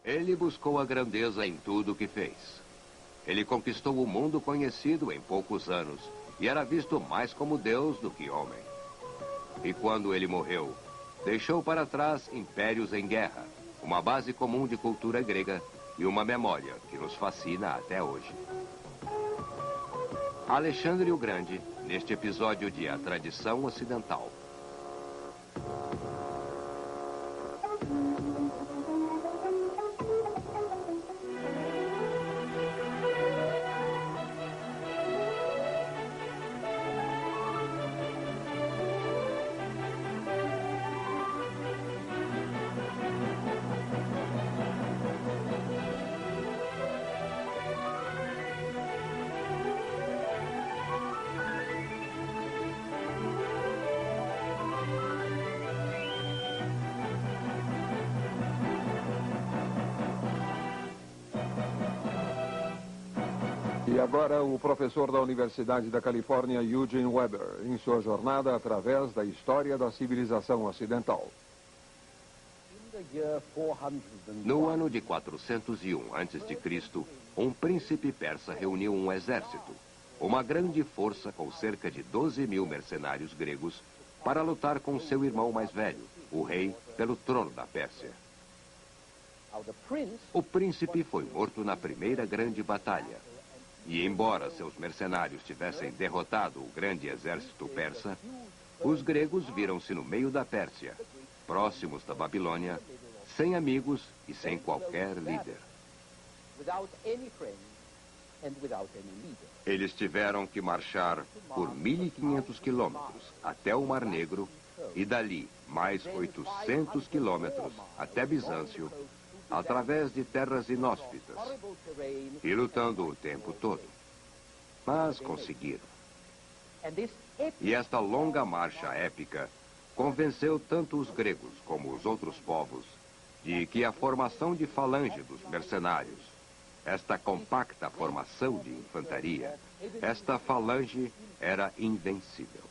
Ele buscou a grandeza em tudo o que fez. Ele conquistou o mundo conhecido em poucos anos e era visto mais como Deus do que homem. E quando ele morreu, deixou para trás impérios em guerra, uma base comum de cultura grega e uma memória que nos fascina até hoje. Alexandre o Grande, neste episódio de A Tradição Ocidental. E agora o professor da Universidade da Califórnia, Eugene Weber, em sua jornada através da história da civilização ocidental. No ano de 401 a.C., um príncipe persa reuniu um exército, uma grande força com cerca de 12.000 mercenários gregos, para lutar com seu irmão mais velho, o rei, pelo trono da Pérsia. O príncipe foi morto na primeira grande batalha. E embora seus mercenários tivessem derrotado o grande exército persa, os gregos viram-se no meio da Pérsia, próximos da Babilônia, sem amigos e sem qualquer líder. Eles tiveram que marchar por 1.500 quilômetros até o Mar Negro e dali mais 800 quilômetros até Bizâncio, através de terras inóspitas, e lutando o tempo todo. Mas conseguiram. E esta longa marcha épica convenceu tanto os gregos como os outros povos de que a formação de falange dos mercenários, esta compacta formação de infantaria, esta falange era invencível.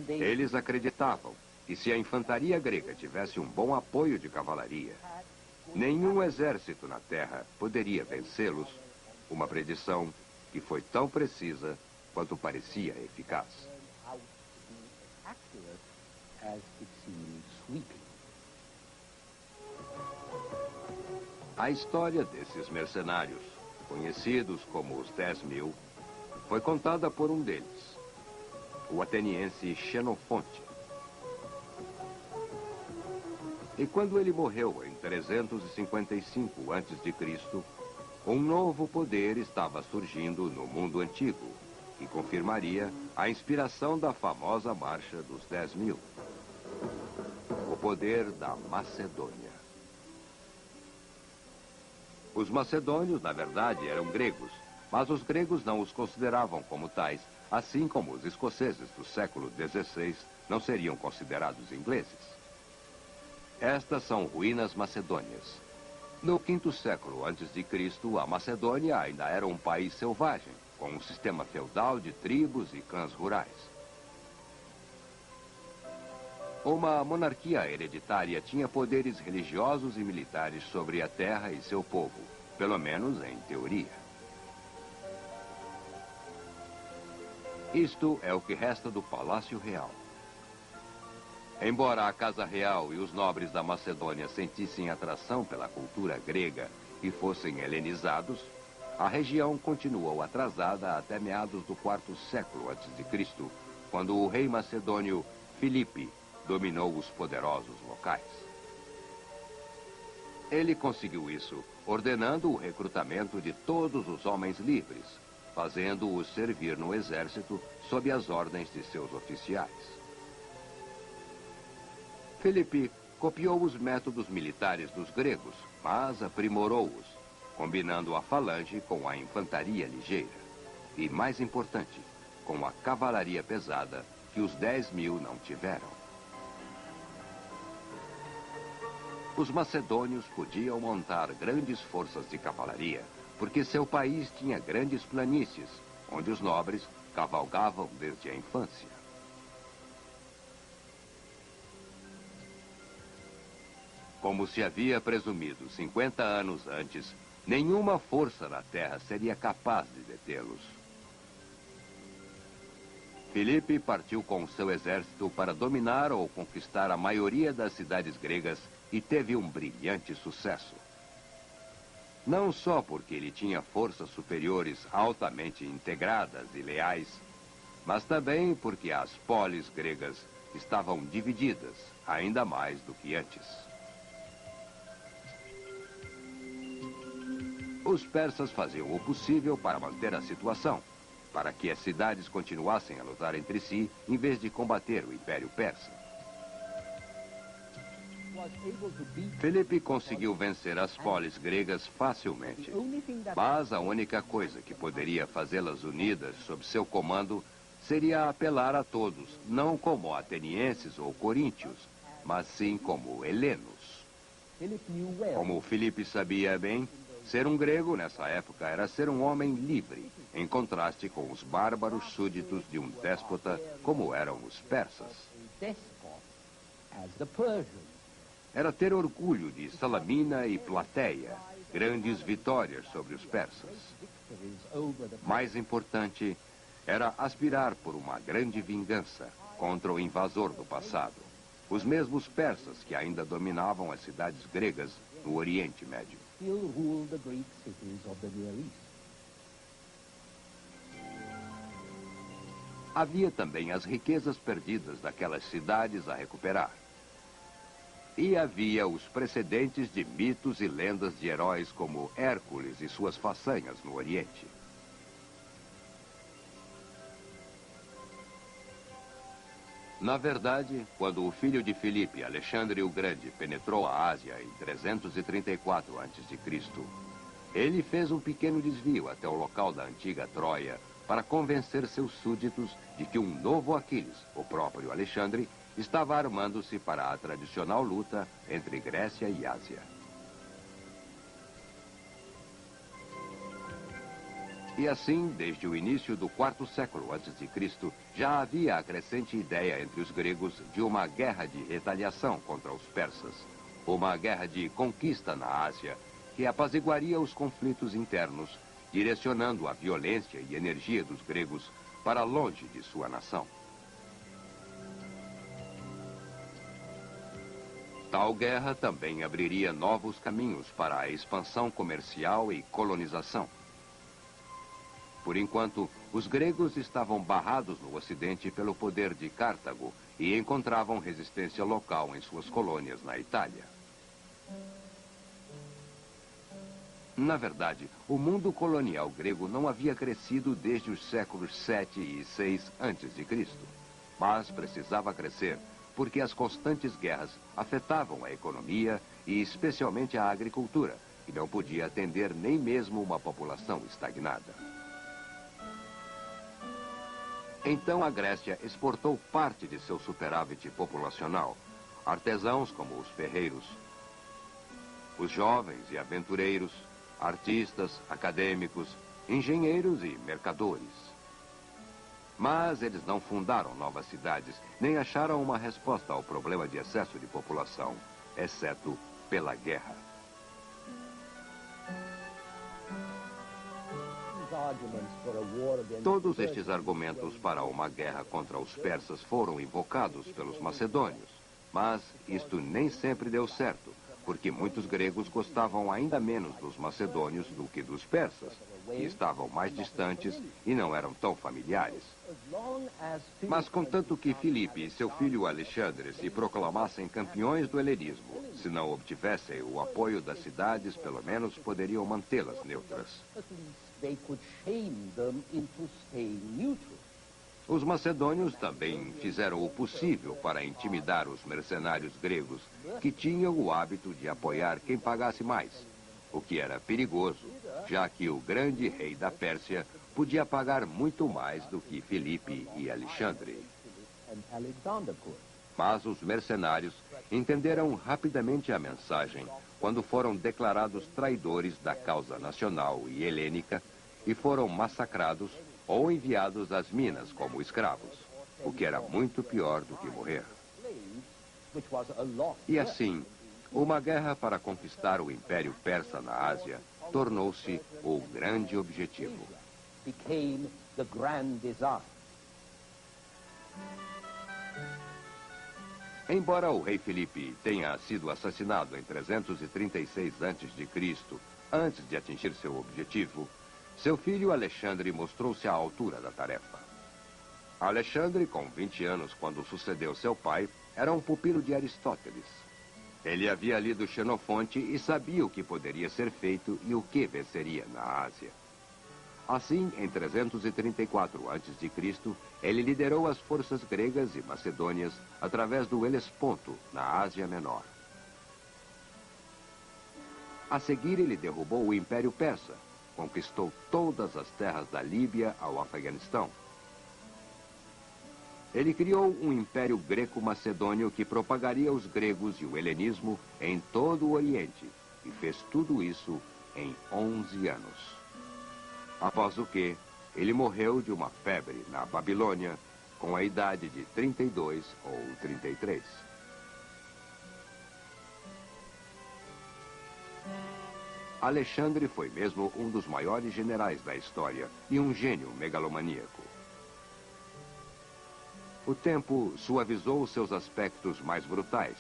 Eles acreditavam que se a infantaria grega tivesse um bom apoio de cavalaria, nenhum exército na terra poderia vencê-los, uma predição que foi tão precisa quanto parecia eficaz. A história desses mercenários, conhecidos como os 10.000, foi contada por um deles, o ateniense Xenofonte. E quando ele morreu em 355 a.C., um novo poder estava surgindo no mundo antigo, que confirmaria a inspiração da famosa Marcha dos 10.000. O poder da Macedônia. Os macedônios, na verdade, eram gregos, mas os gregos não os consideravam como tais, assim como os escoceses do século XVI não seriam considerados ingleses. Estas são ruínas macedônias. No quinto século a.C., a Macedônia ainda era um país selvagem, com um sistema feudal de tribos e clãs rurais. Uma monarquia hereditária tinha poderes religiosos e militares sobre a terra e seu povo, pelo menos em teoria. Isto é o que resta do Palácio Real. Embora a Casa Real e os nobres da Macedônia sentissem atração pela cultura grega e fossem helenizados, a região continuou atrasada até meados do quarto século a.C., quando o rei macedônio Filipe dominou os poderosos locais. Ele conseguiu isso ordenando o recrutamento de todos os homens livres, fazendo-os servir no exército sob as ordens de seus oficiais. Filipe copiou os métodos militares dos gregos, mas aprimorou-os, combinando a falange com a infantaria ligeira. E, mais importante, com a cavalaria pesada que os 10.000 não tiveram. Os macedônios podiam montar grandes forças de cavalaria, porque seu país tinha grandes planícies, onde os nobres cavalgavam desde a infância. Como se havia presumido 50 anos antes, nenhuma força na Terra seria capaz de detê-los. Filipe partiu com seu exército para dominar ou conquistar a maioria das cidades gregas e teve um brilhante sucesso. Não só porque ele tinha forças superiores altamente integradas e leais, mas também porque as polis gregas estavam divididas, ainda mais do que antes. Os persas faziam o possível para manter a situação, para que as cidades continuassem a lutar entre si, em vez de combater o Império Persa. Filipe conseguiu vencer as polis gregas facilmente, mas a única coisa que poderia fazê-las unidas sob seu comando seria apelar a todos, não como atenienses ou coríntios, mas sim como helenos. Como Filipe sabia bem, ser um grego nessa época era ser um homem livre, em contraste com os bárbaros súditos de um déspota como eram os persas. Era ter orgulho de Salamina e Plateia, grandes vitórias sobre os persas. Mais importante, era aspirar por uma grande vingança contra o invasor do passado, os mesmos persas que ainda dominavam as cidades gregas no Oriente Médio. Havia também as riquezas perdidas daquelas cidades a recuperar. E havia os precedentes de mitos e lendas de heróis como Hércules e suas façanhas no Oriente. Na verdade, quando o filho de Filipe, Alexandre o Grande, penetrou a Ásia em 334 a.C., ele fez um pequeno desvio até o local da antiga Troia para convencer seus súditos de que um novo Aquiles, o próprio Alexandre, estava armando-se para a tradicional luta entre Grécia e Ásia. E assim, desde o início do quarto século a.C., já havia a crescente ideia entre os gregos de uma guerra de retaliação contra os persas, uma guerra de conquista na Ásia, que apaziguaria os conflitos internos, direcionando a violência e energia dos gregos para longe de sua nação. Tal guerra também abriria novos caminhos para a expansão comercial e colonização. Por enquanto, os gregos estavam barrados no Ocidente pelo poder de Cartago e encontravam resistência local em suas colônias na Itália. Na verdade, o mundo colonial grego não havia crescido desde os séculos 7 e 6 a.C., mas precisava crescer porque as constantes guerras afetavam a economia e especialmente a agricultura, que não podia atender nem mesmo uma população estagnada. Então a Grécia exportou parte de seu superávit populacional, artesãos como os ferreiros, os jovens e aventureiros, artistas, acadêmicos, engenheiros e mercadores. Mas eles não fundaram novas cidades, nem acharam uma resposta ao problema de excesso de população, exceto pela guerra. Todos estes argumentos para uma guerra contra os persas foram invocados pelos macedônios, mas isto nem sempre deu certo, porque muitos gregos gostavam ainda menos dos macedônios do que dos persas, que estavam mais distantes e não eram tão familiares. Mas contanto que Filipe e seu filho Alexandre se proclamassem campeões do helenismo, se não obtivessem o apoio das cidades, pelo menos poderiam mantê-las neutras. Os macedônios também fizeram o possível para intimidar os mercenários gregos, que tinham o hábito de apoiar quem pagasse mais, o que era perigoso, já que o grande rei da Pérsia podia pagar muito mais do que Filipe e Alexandre. Mas os mercenários entenderam rapidamente a mensagem quando foram declarados traidores da causa nacional e helênica e foram massacrados ou enviados às minas como escravos, o que era muito pior do que morrer. E assim, Uma guerra para conquistar o Império Persa na Ásia tornou-se o grande objetivo. Embora o rei Filipe tenha sido assassinado em 336 a.C., antes de atingir seu objetivo, seu filho Alexandre mostrou-se à altura da tarefa. Alexandre, com 20 anos quando sucedeu seu pai, era um pupilo de Aristóteles. Ele havia lido Xenofonte e sabia o que poderia ser feito e o que venceria na Ásia. Assim, em 334 a.C., ele liderou as forças gregas e macedônias através do Helesponto, na Ásia Menor. A seguir, ele derrubou o Império Persa, conquistou todas as terras da Líbia ao Afeganistão. Ele criou um império greco-macedônio que propagaria os gregos e o helenismo em todo o Oriente, e fez tudo isso em 11 anos. Após o que, ele morreu de uma febre na Babilônia, com a idade de 32 ou 33. Alexandre foi mesmo um dos maiores generais da história e um gênio megalomaníaco. O tempo suavizou seus aspectos mais brutais,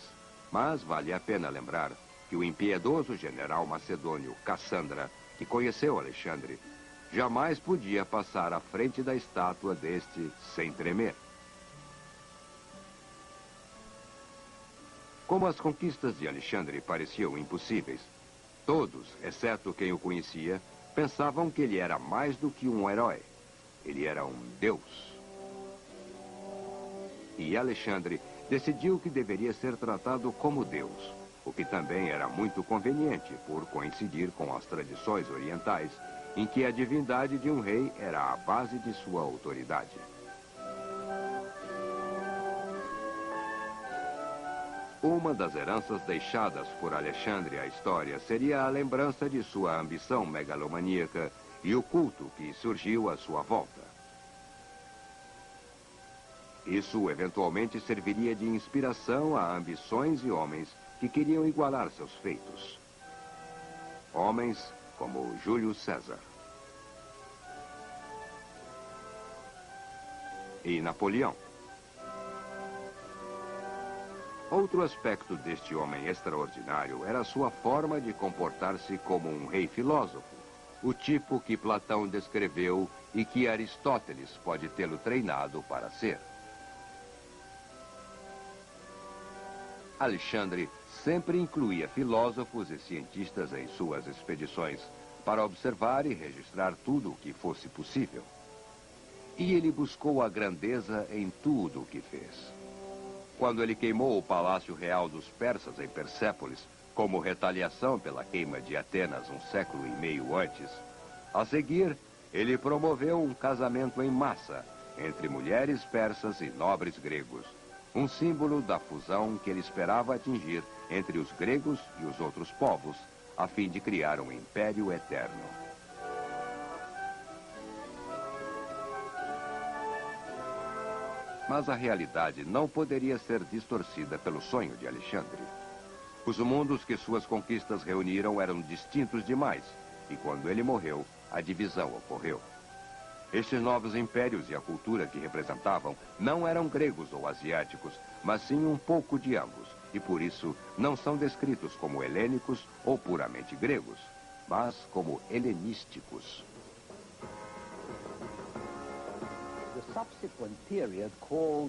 mas vale a pena lembrar que o impiedoso general macedônio Cassandra, que conheceu Alexandre, jamais podia passar à frente da estátua deste sem tremer. Como as conquistas de Alexandre pareciam impossíveis, todos, exceto quem o conhecia, pensavam que ele era mais do que um herói. Ele era um deus. E Alexandre decidiu que deveria ser tratado como Deus, o que também era muito conveniente por coincidir com as tradições orientais, em que a divindade de um rei era a base de sua autoridade. Uma das heranças deixadas por Alexandre à história seria a lembrança de sua ambição megalomaníaca e o culto que surgiu à sua volta. Isso eventualmente serviria de inspiração a ambições e homens que queriam igualar seus feitos. Homens como Júlio César e Napoleão. Outro aspecto deste homem extraordinário era sua forma de comportar-se como um rei filósofo, o tipo que Platão descreveu e que Aristóteles pode tê-lo treinado para ser. Alexandre sempre incluía filósofos e cientistas em suas expedições para observar e registrar tudo o que fosse possível. E ele buscou a grandeza em tudo o que fez. Quando ele queimou o Palácio Real dos Persas em Persépolis, como retaliação pela queima de Atenas um século e meio antes, a seguir, ele promoveu um casamento em massa entre mulheres persas e nobres gregos, um símbolo da fusão que ele esperava atingir entre os gregos e os outros povos, a fim de criar um império eterno. Mas a realidade não poderia ser distorcida pelo sonho de Alexandre. Os mundos que suas conquistas reuniram eram distintos demais, e quando ele morreu, a divisão ocorreu. Estes novos impérios e a cultura que representavam não eram gregos ou asiáticos, mas sim um pouco de ambos, e por isso não são descritos como helênicos ou puramente gregos, mas como helenísticos.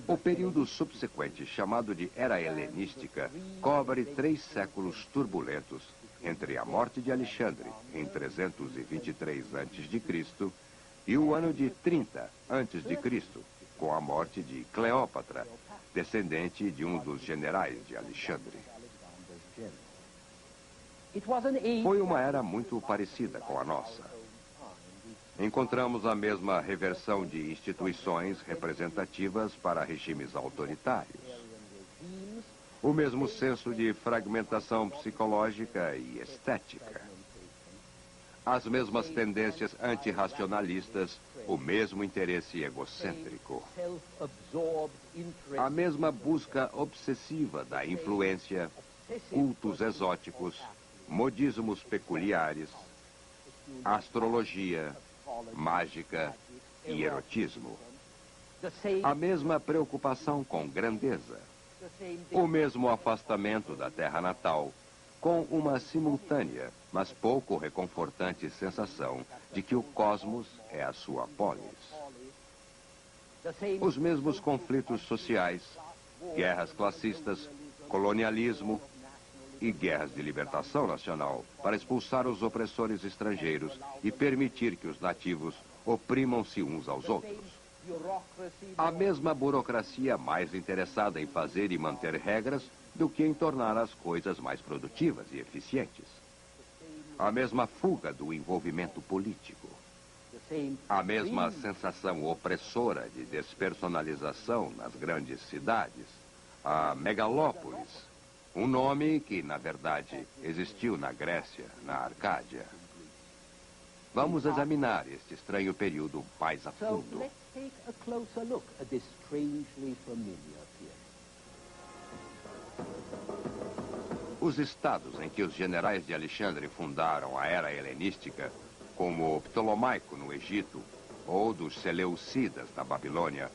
O período subsequente, chamado de Era Helenística, cobre 3 séculos turbulentos, entre a morte de Alexandre, em 323 a.C., e o ano de 30 a.C., com a morte de Cleópatra, descendente de um dos generais de Alexandre. Foi uma era muito parecida com a nossa. Encontramos a mesma reversão de instituições representativas para regimes autoritários. O mesmo senso de fragmentação psicológica e estética. As mesmas tendências antirracionalistas, o mesmo interesse egocêntrico. A mesma busca obsessiva da influência cultos exóticos, modismos peculiares, astrologia, mágica e erotismo. A mesma preocupação com grandeza, o mesmo afastamento da terra natal, com uma simultânea, mas pouco reconfortante sensação de que o cosmos é a sua polis. Os mesmos conflitos sociais, guerras classistas, colonialismo e guerras de libertação nacional para expulsar os opressores estrangeiros e permitir que os nativos oprimam-se uns aos outros. A mesma burocracia mais interessada em fazer e manter regras do que em tornar as coisas mais produtivas e eficientes. A mesma fuga do envolvimento político. A mesma sensação opressora de despersonalização nas grandes cidades. A megalópolis, um nome que, na verdade, existiu na Grécia, na Arcádia. Vamos examinar este estranho período mais a fundo. Os estados em que os generais de Alexandre fundaram a era helenística, como o Ptolomaico no Egito ou dos Seleucidas na Babilônia,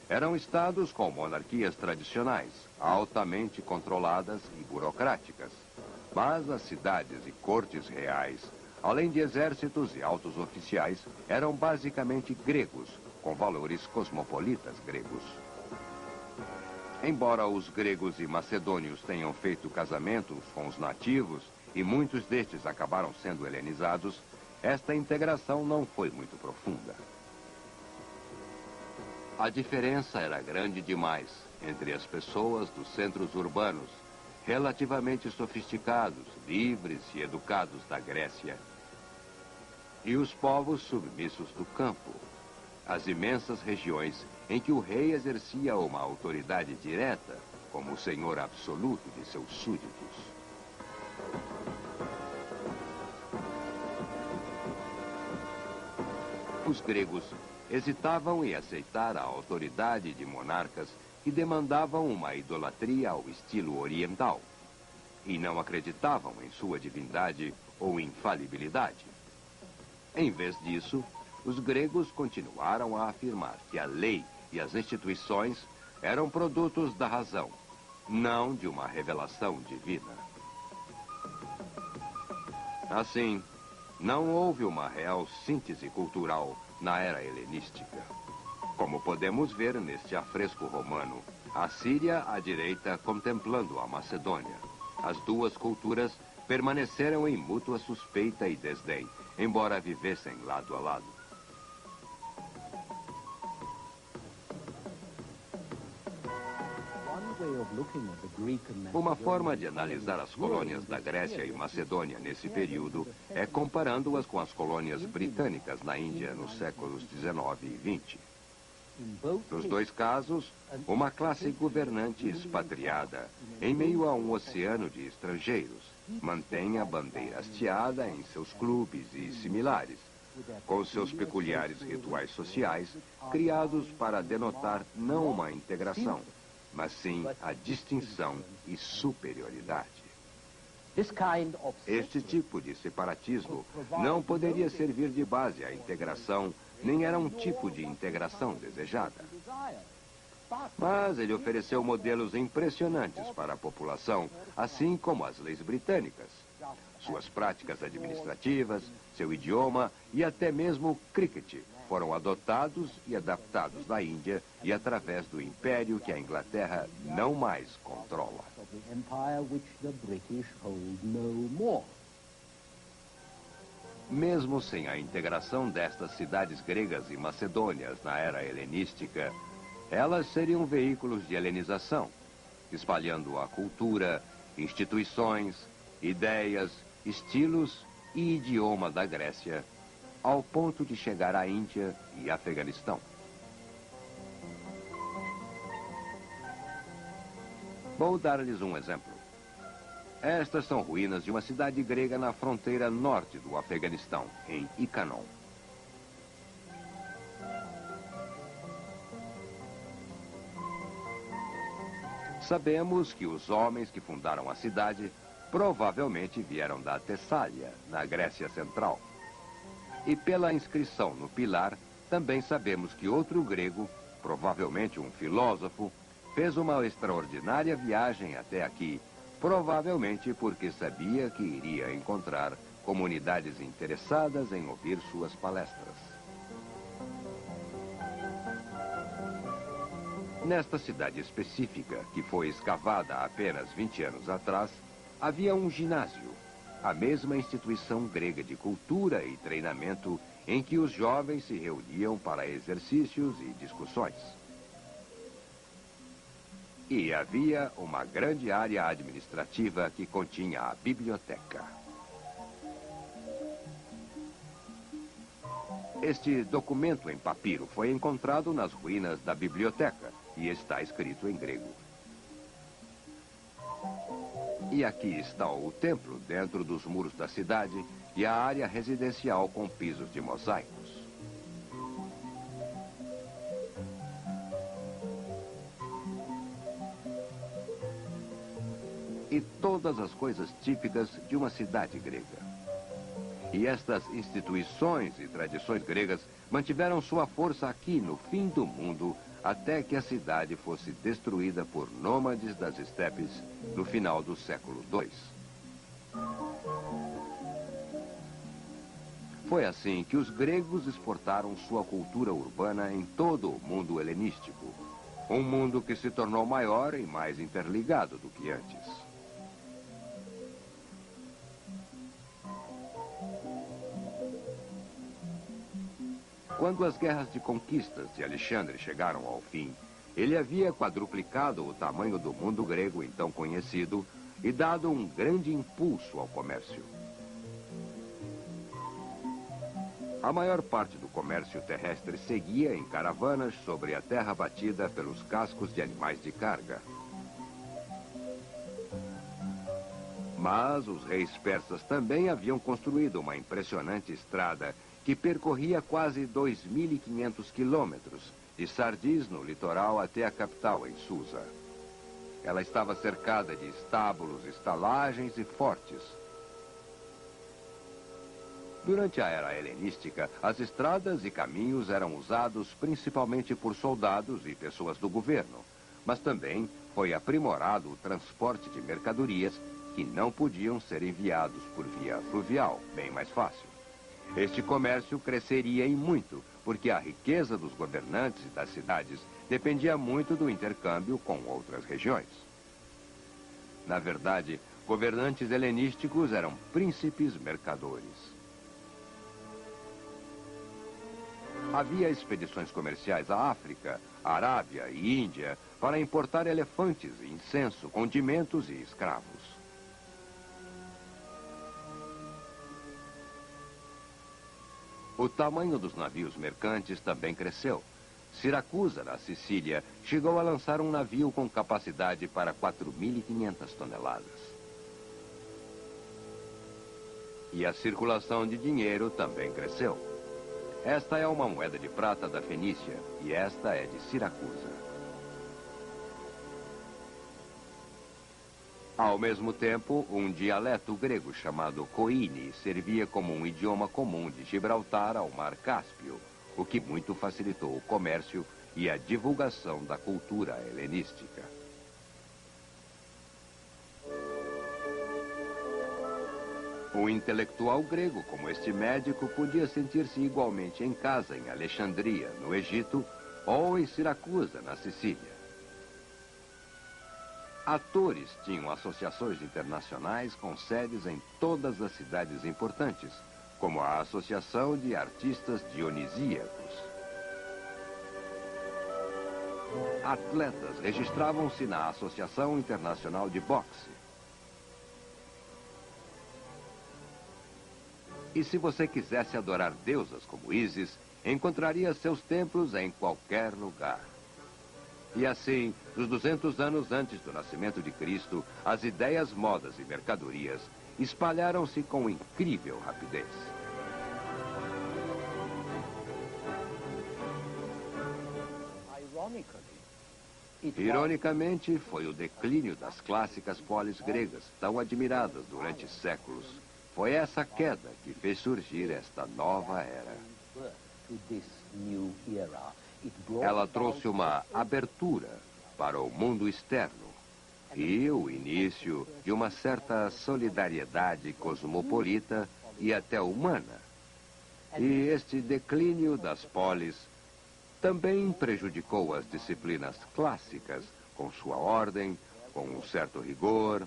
eram estados com monarquias tradicionais, altamente controladas e burocráticas. Mas as cidades e cortes reais, além de exércitos e altos oficiais, eram basicamente gregos, com valores cosmopolitas gregos. Embora os gregos e macedônios tenham feito casamentos com os nativos e muitos destes acabaram sendo helenizados, esta integração não foi muito profunda. A diferença era grande demais entre as pessoas dos centros urbanos, relativamente sofisticados, livres e educados da Grécia, e os povos submissos do campo, as imensas regiões em que o rei exercia uma autoridade direta como o senhor absoluto de seus súditos. Os gregos hesitavam em aceitar a autoridade de monarcas que demandavam uma idolatria ao estilo oriental e não acreditavam em sua divindade ou infalibilidade. Em vez disso, os gregos continuaram a afirmar que a lei e as instituições eram produtos da razão, não de uma revelação divina. Assim, não houve uma real síntese cultural na era helenística. Como podemos ver neste afresco romano, a Síria à direita contemplando a Macedônia. As duas culturas permaneceram em mútua suspeita e desdém, embora vivessem lado a lado. Uma forma de analisar as colônias da Grécia e Macedônia nesse período é comparando-as com as colônias britânicas na Índia nos séculos XIX e XX. Nos dois casos, uma classe governante expatriada, em meio a um oceano de estrangeiros, mantém a bandeira hasteada em seus clubes e similares, com seus peculiares rituais sociais, criados para denotar não uma integração, mas sim a distinção e superioridade. Este tipo de separatismo não poderia servir de base à integração, nem era um tipo de integração desejada. Mas ele ofereceu modelos impressionantes para a população, assim como as leis britânicas. Suas práticas administrativas, seu idioma e até mesmo o cricket foram adotados e adaptados na Índia e através do império que a Inglaterra não mais controla. Mesmo sem a integração destas cidades gregas e macedônias na era helenística, elas seriam veículos de helenização, espalhando a cultura, instituições, ideias, estilos e idioma da Grécia, ao ponto de chegar à Índia e Afeganistão. Vou dar-lhes um exemplo. Estas são ruínas de uma cidade grega na fronteira norte do Afeganistão, em Ikanon. Sabemos que os homens que fundaram a cidade provavelmente vieram da Tessália, na Grécia Central. E pela inscrição no pilar, também sabemos que outro grego, provavelmente um filósofo, fez uma extraordinária viagem até aqui, provavelmente porque sabia que iria encontrar comunidades interessadas em ouvir suas palestras. Nesta cidade específica, que foi escavada há apenas 20 anos atrás, havia um ginásio, a mesma instituição grega de cultura e treinamento em que os jovens se reuniam para exercícios e discussões. E havia uma grande área administrativa que continha a biblioteca. Este documento em papiro foi encontrado nas ruínas da biblioteca e está escrito em grego. E aqui está o templo dentro dos muros da cidade e a área residencial com pisos de mosaicos. E todas as coisas típicas de uma cidade grega. E estas instituições e tradições gregas mantiveram sua força aqui no fim do mundo até que a cidade fosse destruída por nômades das estepes no final do século II. Foi assim que os gregos exportaram sua cultura urbana em todo o mundo helenístico. Um mundo que se tornou maior e mais interligado do que antes. Quando as guerras de conquistas de Alexandre chegaram ao fim, ele havia quadruplicado o tamanho do mundo grego então conhecido e dado um grande impulso ao comércio. A maior parte do comércio terrestre seguia em caravanas sobre a terra batida pelos cascos de animais de carga. Mas os reis persas também haviam construído uma impressionante estrada que percorria quase 2.500 quilômetros, de Sardis, no litoral, até a capital, em Susa. Ela estava cercada de estábulos, estalagens e fortes. Durante a era helenística, as estradas e caminhos eram usados principalmente por soldados e pessoas do governo, mas também foi aprimorado o transporte de mercadorias que não podiam ser enviados por via fluvial, bem mais fácil. Este comércio cresceria em muito, porque a riqueza dos governantes das cidades dependia muito do intercâmbio com outras regiões. Na verdade, governantes helenísticos eram príncipes mercadores. Havia expedições comerciais à África, Arábia e Índia para importar elefantes, incenso, condimentos e escravos. O tamanho dos navios mercantes também cresceu. Siracusa, na Sicília, chegou a lançar um navio com capacidade para 4.500 toneladas. E a circulação de dinheiro também cresceu. Esta é uma moeda de prata da Fenícia e esta é de Siracusa. Ao mesmo tempo, um dialeto grego chamado koine servia como um idioma comum de Gibraltar ao Mar Cáspio, o que muito facilitou o comércio e a divulgação da cultura helenística. Um intelectual grego como este médico podia sentir-se igualmente em casa em Alexandria, no Egito, ou em Siracusa, na Sicília. Atores tinham associações internacionais com sedes em todas as cidades importantes, como a Associação de Artistas Dionisíacos. Atletas registravam-se na Associação Internacional de Boxe. E se você quisesse adorar deusas como Ísis, encontraria seus templos em qualquer lugar. E assim, nos 200 anos antes do nascimento de Cristo, as ideias, modas e mercadorias espalharam-se com incrível rapidez. Ironicamente, foi o declínio das clássicas polis gregas, tão admiradas durante séculos. Foi essa queda que fez surgir esta nova era. Ela trouxe uma abertura para o mundo externo e o início de uma certa solidariedade cosmopolita e até humana. E este declínio das polis também prejudicou as disciplinas clássicas, com sua ordem, com um certo rigor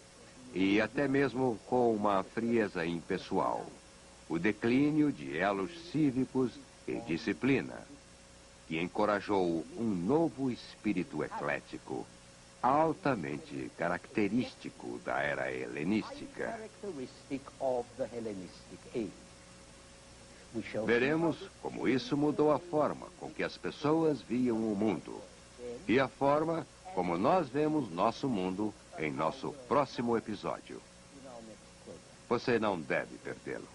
e até mesmo com uma frieza impessoal. O declínio de elos cívicos e disciplina, que encorajou um novo espírito eclético, altamente característico da era helenística. Veremos como isso mudou a forma com que as pessoas viam o mundo e a forma como nós vemos nosso mundo em nosso próximo episódio. Você não deve perdê-lo.